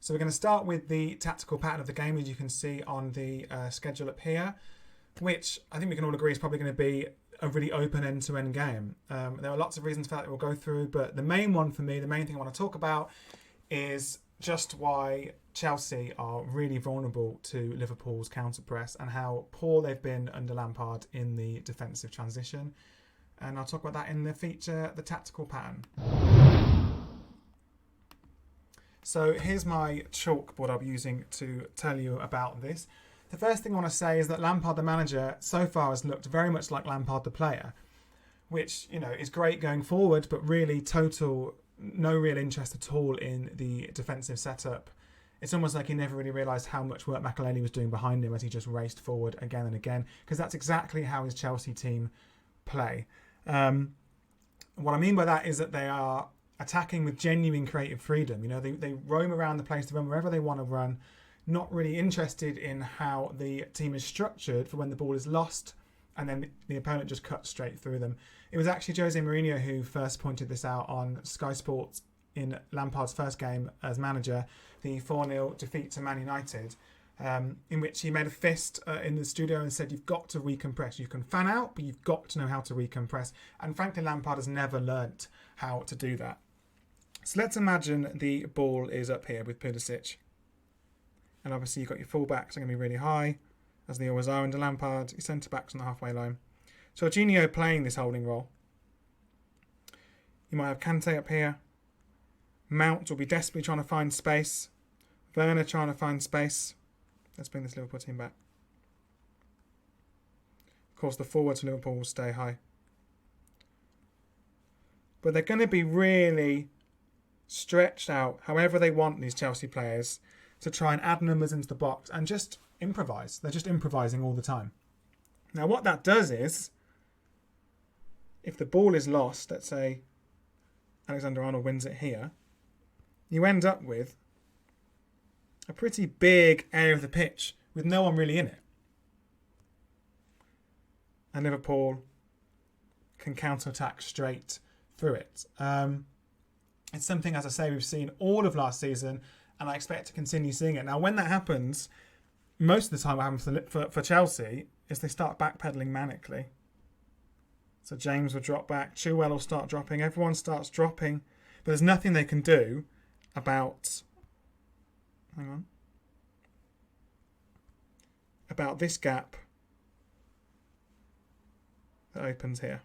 So we're going to start with the tactical pattern of the game, as you can see on the schedule up here, which I think we can all agree is probably going to be a really open end-to-end game. There are lots of reasons for that we'll go through, but the main one for me, the main thing I want to talk about is just why Chelsea are really vulnerable to Liverpool's counter-press and how poor they've been under Lampard in the defensive transition. And I'll talk about that in the feature, the tactical pattern. So here's my chalkboard I'll be using to tell you about this. The first thing I want to say is that Lampard the manager so far has looked very much like Lampard the player, which, you know, is great going forward, but really no real interest at all in the defensive setup. It's almost like he never really realised how much work Makelele was doing behind him as he just raced forward again and again, because that's exactly how his Chelsea team play. What I mean by that is that they are attacking with genuine creative freedom. You know, they roam around the place to run wherever they want to run, not really interested in how the team is structured for when the ball is lost and then the opponent just cuts straight through them. It was actually Jose Mourinho who first pointed this out on Sky Sports in Lampard's first game as manager, the 4-0 defeat to Man United, in which he made a fist in the studio and said, you've got to recompress. You can fan out, but you've got to know how to recompress. And frankly, Lampard has never learnt how to do that. So let's imagine the ball is up here with Pulisic. And obviously you've got your full-backs are going to be really high, as they always are under Lampard. Your centre-backs on the halfway line. So Jorginho playing this holding role. You might have Kante up here. Mount will be desperately trying to find space. Werner trying to find space. Let's bring this Liverpool team back. Of course, the forwards for Liverpool will stay high. But they're going to be really stretched out however they want, these Chelsea players, to try and add numbers into the box and just improvise. They're just improvising all the time. Now what that does is, if the ball is lost, let's say Alexander-Arnold wins it here, you end up with a pretty big area of the pitch with no one really in it. And Liverpool can counter-attack straight through it. It's something, as I say, we've seen all of last season, and I expect to continue seeing it. Now, when that happens, most of the time what happens for Chelsea is they start backpedaling manically. So James will drop back, Chilwell will start dropping, everyone starts dropping, but there's nothing they can do about this gap that opens here.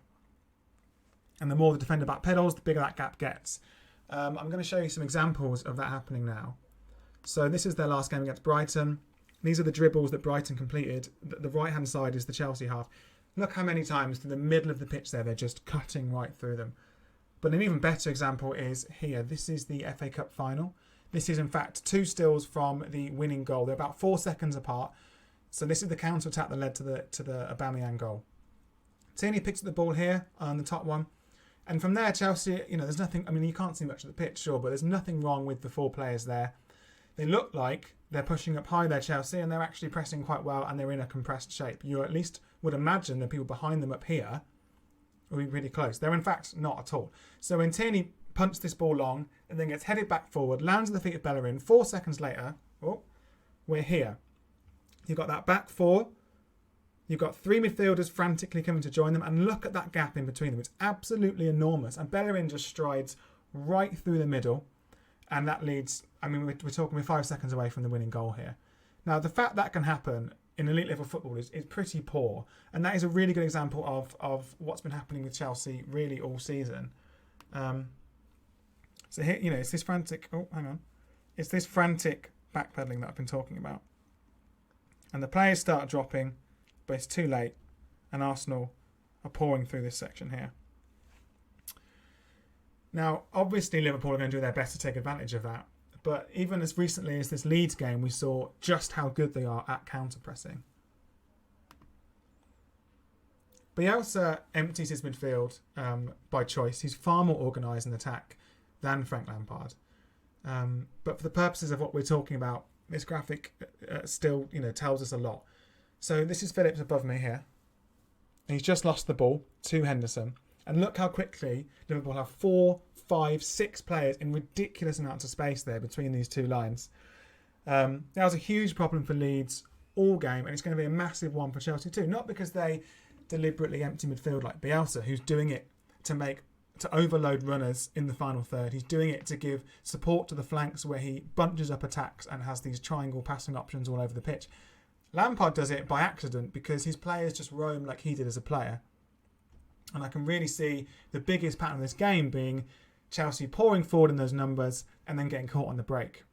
And the more the defender backpedals, the bigger that gap gets. I'm going to show you some examples of that happening now. So this is their last game against Brighton. These are the dribbles that Brighton completed. The right-hand side is the Chelsea half. Look how many times to the middle of the pitch there, they're just cutting right through them. But an even better example is here. This is the FA Cup final. This is, in fact, 2 stills from the winning goal. They're about 4 seconds apart. So this is the counter-attack that led to the Aubameyang goal. Tierney picks up the ball here on the top one. And from there, Chelsea, you know, there's nothing, I mean, you can't see much of the pitch, sure, but there's nothing wrong with the 4 players there. They look like they're pushing up high there, Chelsea, and they're actually pressing quite well, and they're in a compressed shape. You at least would imagine the people behind them up here will be really close. They're in fact not at all. So when Tierney punts this ball long and then gets headed back forward, lands at the feet of Bellerin, 4 seconds later, we're here. You've got that back 4. You've got 3 midfielders frantically coming to join them, and look at that gap in between them. It's absolutely enormous. And Bellerin just strides right through the middle, and that leads, I mean, we're talking, we're 5 seconds away from the winning goal here. Now, the fact that can happen in elite level football is pretty poor, and that is a really good example of what's been happening with Chelsea really all season. So here, you know, it's this frantic, it's this frantic backpedaling that I've been talking about. And the players start dropping, but it's too late, and Arsenal are pouring through this section here. Now, obviously Liverpool are going to do their best to take advantage of that, but even as recently as this Leeds game, we saw just how good they are at counter-pressing. Bielsa empties his midfield by choice. He's far more organised in attack than Frank Lampard. But for the purposes of what we're talking about, this graphic still, you know, tells us a lot. So this is Phillips above me here. He's just lost the ball to Henderson. And look how quickly Liverpool have 4, 5, 6 players in ridiculous amounts of space there between these two lines. That was a huge problem for Leeds all game, and it's going to be a massive one for Chelsea too. Not because they deliberately empty midfield like Bielsa, who's doing it to overload runners in the final third. He's doing it to give support to the flanks where he bunches up attacks and has these triangle passing options all over the pitch. Lampard does it by accident because his players just roam like he did as a player. And I can really see the biggest pattern of this game being Chelsea pouring forward in those numbers and then getting caught on the break.